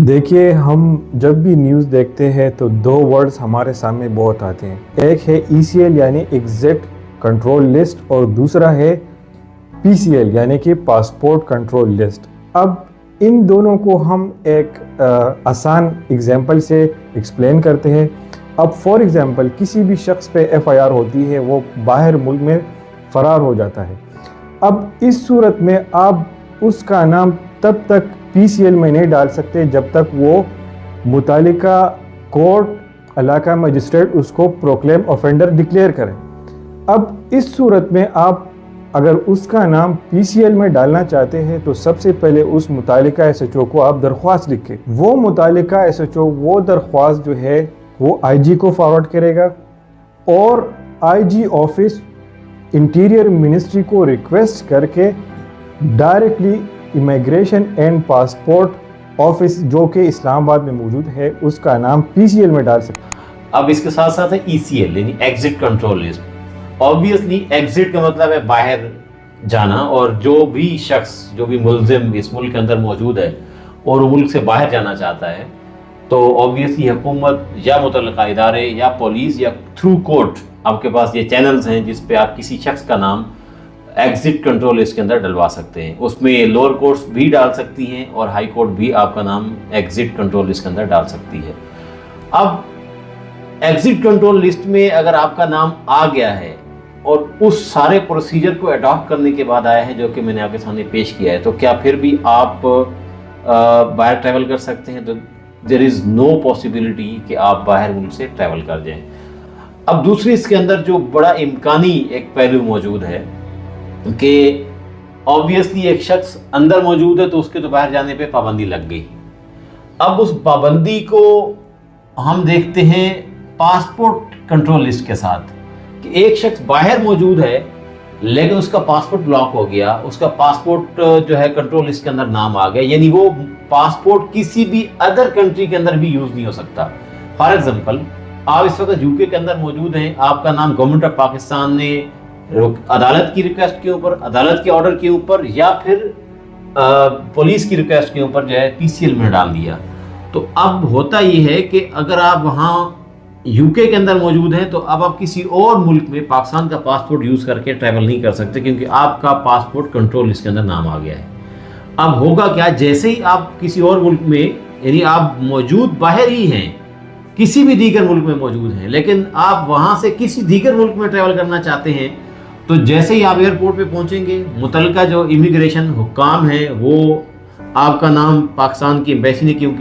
دیکھیے، ہم جب بھی نیوز دیکھتے ہیں تو دو ورڈز ہمارے سامنے بہت آتے ہیں۔ ایک ہے ECL یعنی ایگزٹ کنٹرول لسٹ، اور دوسرا ہے PCL یعنی کہ پاسپورٹ کنٹرول لسٹ۔ اب ان دونوں کو ہم ایک آسان ایگزامپل سے ایکسپلین کرتے ہیں۔ اب فار ایگزامپل کسی بھی شخص پہ FIR ہوتی ہے، وہ باہر ملک میں فرار ہو جاتا ہے۔ اب اس صورت میں آپ اس کا نام تب تک PCL میں نہیں ڈال سکتے جب تک وہ متعلقہ کورٹ علاقہ مجسٹریٹ اس کو پروکلیم آفینڈر ڈکلیئر کریں۔ اب اس صورت میں آپ اگر اس کا نام PCL میں ڈالنا چاہتے ہیں تو سب سے پہلے اس متعلقہ SHO کو آپ درخواست لکھیں۔ وہ متعلقہ SHO وہ درخواست جو ہے وہ IG کو فارورڈ کرے گا، اور IG آفس انٹیریئر منسٹری کو ریکویسٹ کر کے directly immigration and passport office جو کہ اسلام آباد میں موجود ہے اس کا نام PCL میں ڈال سکتے ہیں۔ اب اس کے ساتھ ساتھ ہے ECL یعنی exit control list. Obviously exit کا مطلب ہے باہر جانا، اور جو بھی شخص جو بھی ملزم اس ملک کے اندر موجود ہے اور وہ ملک سے باہر جانا چاہتا ہے تو آبویسلی حکومت یا متعلقہ ادارے یا پولیس یا تھرو کورٹ آپ کے پاس یہ چینلز ہیں جس پہ آپ کسی شخص کا نام ایگزٹ کنٹرول لسٹ کے اندر ڈلوا سکتے ہیں۔ اس میں لوور کورٹس بھی ڈال سکتی ہیں اور ہائی کورٹ بھی آپ کا نام ایگزٹ کنٹرول لسٹ کے اندر ڈال سکتی ہے۔ اب ایگزٹ کنٹرول لسٹ میں اگر آپ کا نام آ گیا ہے اور اس سارے پروسیجر کو اڈاپٹ کرنے کے بعد آیا ہے جو کہ میں نے آپ کے سامنے پیش کیا ہے، تو کیا پھر بھی آپ باہر ٹریول کر سکتے ہیں؟ تو دیر از نو پاسبلٹی کہ آپ باہر ملک سے ٹریول کر جائیں۔ اب دوسری اس کے اندر جو بڑا امکانی ایک پہلو موجود ہے کہ آبویسلی ایک شخص اندر موجود ہے تو اس کے تو باہر جانے پہ پابندی لگ گئی۔ اب اس پابندی کو ہم دیکھتے ہیں پاسپورٹ کنٹرول لسٹ کے ساتھ کہ ایک شخص باہر موجود ہے لیکن اس کا پاسپورٹ بلاک ہو گیا، اس کا پاسپورٹ جو ہے کنٹرول لسٹ کے اندر نام آ گیا، یعنی وہ پاسپورٹ کسی بھی ادر کنٹری کے اندر بھی یوز نہیں ہو سکتا۔ فار ایگزامپل آپ اس وقت UK کے اندر موجود ہیں، آپ کا نام گورنمنٹ آف پاکستان نے عدالت کی ریکویسٹ کے اوپر، عدالت کے آرڈر کے اوپر یا پھر پولیس کی ریکویسٹ کے اوپر جو ہے PCL میں ڈال دیا، تو اب ہوتا یہ ہے کہ اگر آپ وہاں UK کے اندر موجود ہیں تو اب آپ کسی اور ملک میں پاکستان کا پاسپورٹ یوز کر کے ٹریول نہیں کر سکتے کیونکہ آپ کا پاسپورٹ کنٹرول لسٹ کے اندر نام آ گیا ہے۔ اب ہوگا کیا، جیسے ہی آپ کسی اور ملک میں، یعنی آپ موجود باہر ہی ہیں، کسی بھی دیگر ملک میں موجود ہیں لیکن آپ وہاں سے کسی دیگر ملک میں ٹریول کرنا چاہتے ہیں، تو جیسے ہی آپ ایئرپورٹ پہ پہنچیں گے متعلقہ جو امیگریشن حکام ہیں وہ آپ کا نام پاکستان کی ایمبیسی نے کیونکہ